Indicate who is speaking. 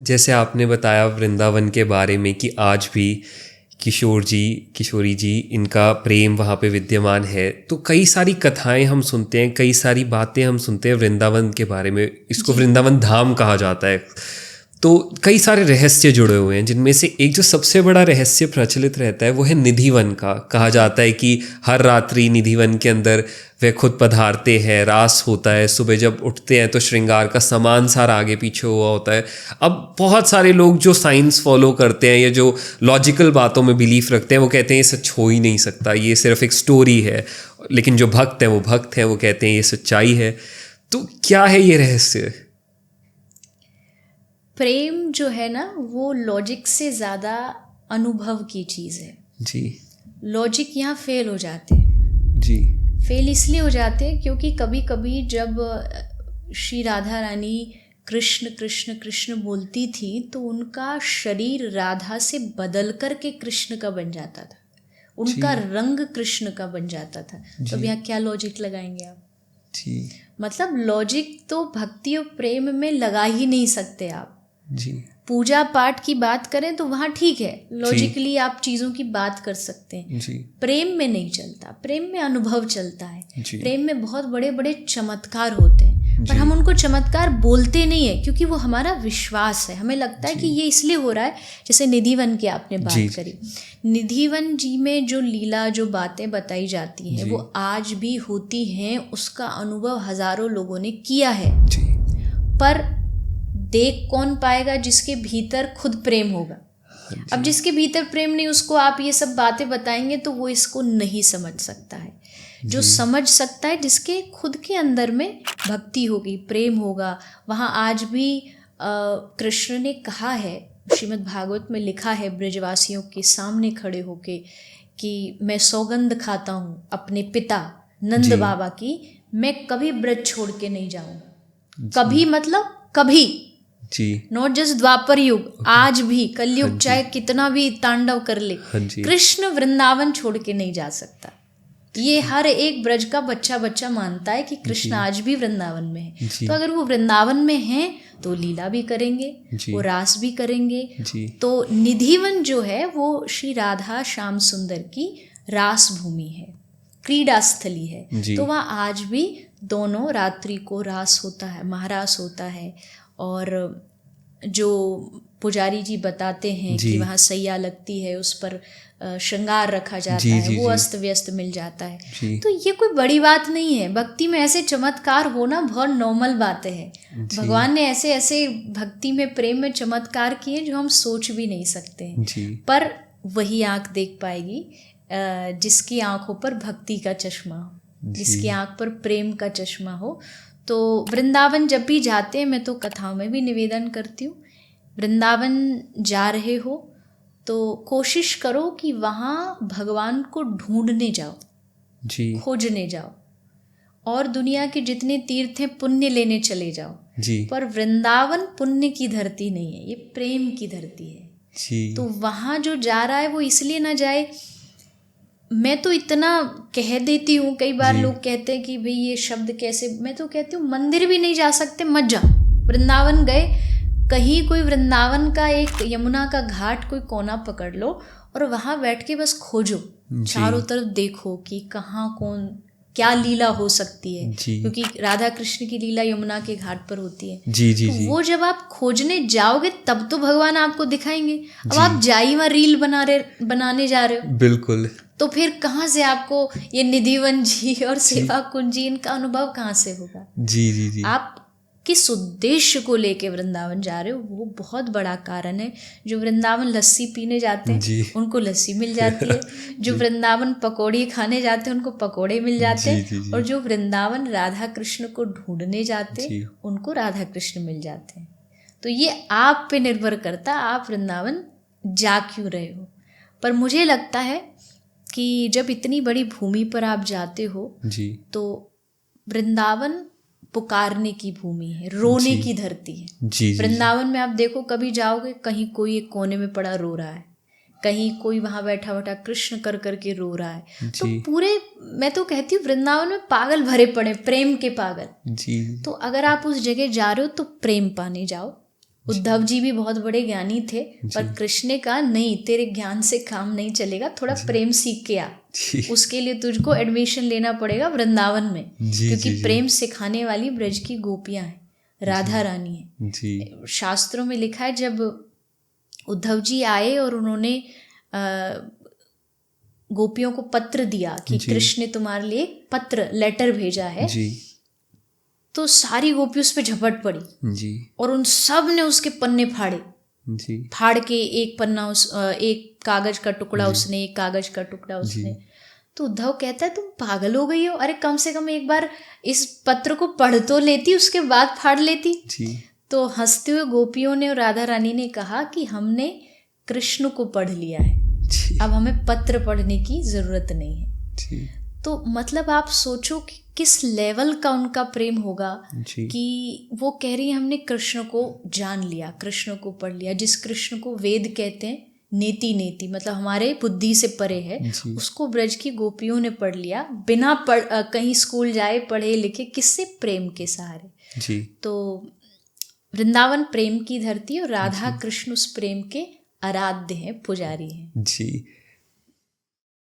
Speaker 1: जैसे आपने बताया वृंदावन के बारे में कि आज भी किशोरी जी इनका प्रेम वहाँ पे विद्यमान है, तो कई सारी कथाएं हम सुनते हैं, कई सारी बातें हम सुनते हैं वृंदावन के बारे में। इसको वृंदावन धाम कहा जाता है। तो कई सारे रहस्य जुड़े हुए हैं, जिनमें से एक जो सबसे बड़ा रहस्य प्रचलित रहता है वो है निधिवन का। कहा जाता है कि हर रात्रि निधिवन के अंदर वे खुद पधारते हैं, रास होता है, सुबह जब उठते हैं तो श्रृंगार का सामान सारा आगे पीछे हुआ होता है। अब बहुत सारे लोग जो साइंस फॉलो करते हैं या जो लॉजिकल बातों में बिलीफ रखते हैं वो कहते हैं ये सच हो ही नहीं सकता, ये सिर्फ एक स्टोरी है। लेकिन जो भक्त हैं वो भक्त हैं, वो कहते हैं ये सच्चाई है। तो क्या है ये रहस्य?
Speaker 2: प्रेम जो है ना वो लॉजिक से ज़्यादा अनुभव की चीज़ है
Speaker 1: जी।
Speaker 2: लॉजिक यहाँ फेल हो जाते हैं
Speaker 1: जी।
Speaker 2: फेल इसलिए हो जाते हैं क्योंकि कभी कभी जब श्री राधा रानी कृष्ण कृष्ण कृष्ण बोलती थी तो उनका शरीर राधा से बदल कर के कृष्ण का बन जाता था, उनका रंग कृष्ण का बन जाता था। तो अब यहाँ क्या लॉजिक लगाएंगे आप?
Speaker 1: जी।
Speaker 2: मतलब लॉजिक तो भक्ति और प्रेम में लगा ही नहीं सकते आप।
Speaker 1: जी।
Speaker 2: पूजा पाठ की बात करें तो वहाँ ठीक है, लॉजिकली आप चीज़ों की बात कर सकते हैं।
Speaker 1: जी।
Speaker 2: प्रेम में नहीं चलता, प्रेम में अनुभव चलता है।
Speaker 1: जी।
Speaker 2: प्रेम में बहुत बड़े बड़े चमत्कार होते हैं, पर हम उनको चमत्कार बोलते नहीं है क्योंकि वो हमारा विश्वास है। हमें लगता है कि ये इसलिए हो रहा है। जैसे निधिवन की आपने बात करी, निधिवन जी में जो लीला, जो बातें बताई जाती हैं वो आज भी होती हैं। उसका अनुभव हजारों लोगों ने किया है। पर देख कौन पाएगा? जिसके भीतर खुद प्रेम होगा। अब जिसके भीतर प्रेम नहीं, उसको आप ये सब बातें बताएंगे तो वो इसको नहीं समझ सकता है। जो समझ सकता है, जिसके खुद के अंदर में भक्ति होगी, प्रेम होगा। वहाँ आज भी कृष्ण ने कहा है, श्रीमद् भागवत में लिखा है ब्रजवासियों के सामने खड़े होके कि मैं सौगंध खाता हूँ अपने पिता नंद बाबा की, मैं कभी ब्रज छोड़ के नहीं जाऊँगा। कभी मतलब कभी, नॉट जस्ट द्वापर युग, आज भी कलयुग चाहे कितना भी तांडव कर ले, कृष्ण वृंदावन छोड़ के नहीं जा सकता। ये हर एक ब्रज का बच्चा मानता है कि कृष्ण आज भी वृंदावन में है। तो अगर वो वृंदावन में हैं तो लीला भी करेंगे, वो रास भी करेंगे। तो निधिवन जो है वो श्री राधा श्याम सुंदर की रास भूमि है, क्रीड़ा स्थली है। तो वहाँ आज भी दोनों रात्रि को रास होता है, महारास होता है। और जो पुजारी जी बताते हैं कि वहाँ सैया लगती है, उस पर श्रृंगार रखा जाता है, वो अस्त व्यस्त मिल जाता है। तो ये कोई बड़ी बात नहीं है। भक्ति में ऐसे चमत्कार होना बहुत नॉर्मल बात है। भगवान ने ऐसे ऐसे भक्ति में, प्रेम में चमत्कार किए जो हम सोच भी नहीं सकते हैं। पर वही आँख देख पाएगी जिसकी आँखों पर भक्ति का चश्मा हो, जिसकी आँख पर प्रेम का चश्मा हो। तो वृंदावन जब भी जाते हैं, मैं तो कथाओं में भी निवेदन करती हूँ, वृंदावन जा रहे हो तो कोशिश करो कि वहाँ भगवान को ढूंढने जाओ, खोजने जाओ। और दुनिया के जितने तीर्थ हैं पुण्य लेने चले जाओ, पर वृंदावन पुण्य की धरती नहीं है, ये प्रेम की धरती है। तो वहाँ जो जा रहा है वो इसलिए ना जाए। मैं तो इतना कह देती हूँ, कई बार लोग कहते हैं कि भाई ये शब्द कैसे, मैं तो कहती हूँ मंदिर भी नहीं जा सकते मत जाओ। वृंदावन गए, कहीं कोई वृंदावन का एक यमुना का घाट कोई कोना पकड़ लो और वहाँ बैठ के बस खोजो, चारों तरफ देखो कि कहाँ कौन क्या लीला हो सकती है। क्योंकि राधा कृष्ण की लीला यमुना के घाट पर होती है। तो वो जब आप खोजने जाओगे तब तो भगवान आपको दिखाएंगे। अब आप जाई वहाँ रील बनाने जा रहे हो, बिल्कुल, तो फिर कहाँ से आपको ये निधिवन जी और सेवा कुंज जी इनका अनुभव कहाँ से होगा? आप किस उद्देश्य को लेके वृंदावन जा रहे हो, वो बहुत बड़ा कारण है। जो वृंदावन लस्सी पीने जाते हैं उनको लस्सी मिल जाती है, जो वृंदावन पकौड़ी खाने जाते हैं उनको पकौड़े मिल जाते हैं, और जो वृंदावन राधा कृष्ण को ढूंढने जाते हैं उनको राधा कृष्ण मिल जाते हैं। तो ये आप पे निर्भर करता है आप वृंदावन जा क्यों रहे हो। पर मुझे लगता है कि जब इतनी बड़ी भूमि पर आप जाते हो तो वृंदावन पुकारने की भूमि है, रोने की धरती है। वृंदावन में आप देखो, कभी जाओगे कहीं कोई एक कोने में पड़ा रो रहा है, कहीं कोई वहाँ बैठा बैठा कृष्ण कर करके रो रहा है। तो पूरे, मैं तो कहती हूँ वृंदावन में पागल भरे पड़े, प्रेम के पागल। तो अगर आप उस जगह जा रहे हो तो प्रेम पाने जाओ, उद्धव जी भी बहुत बड़े ज्ञानी थे, पर कृष्ण ने कहा नहीं, तेरे ज्ञान से काम नहीं चलेगा, थोड़ा प्रेम सीख के आ, उसके लिए तुझको एडमिशन लेना पड़ेगा वृंदावन में, क्योंकि प्रेम सिखाने वाली ब्रज की गोपियां हैं, राधा रानी है। शास्त्रों में लिखा है जब उद्धव जी आए और उन्होंने गोपियों को पत्र दिया कि कृष्ण ने तुम्हारे लिए पत्र लेटर भेजा है, तो सारी गोपी उस पे झपट पड़ी और उन सब ने उसके पन्ने फाड़े, फाड़ के एक पन्ना एक कागज का टुकड़ा उसने, एक कागज का टुकड़ा उसने। तो उद्धव कहता है तुम पागल हो गई हो, अरे कम से कम एक बार इस पत्र को पढ़ तो लेती, उसके बाद फाड़ लेती। तो हंसते हुए गोपियों ने और राधा रानी ने कहा कि हमने कृष्ण को पढ़ लिया है, अब हमें पत्र पढ़ने की जरूरत नहीं है। तो मतलब आप सोचो कि किस लेवल का उनका प्रेम होगा कि वो कह रही है हमने कृष्ण को जान लिया, कृष्ण को पढ़ लिया, जिस कृष्ण को वेद कहते हैं नेति नेति, मतलब हमारे बुद्धि से परे है, उसको ब्रज की गोपियों ने पढ़ लिया बिना कहीं स्कूल जाए पढ़े लिखे, किससे? प्रेम के सहारे। तो वृंदावन प्रेम की धरती और राधा कृष्ण उस प्रेम के आराध्य हैं, पुजारी हैं।
Speaker 1: जी,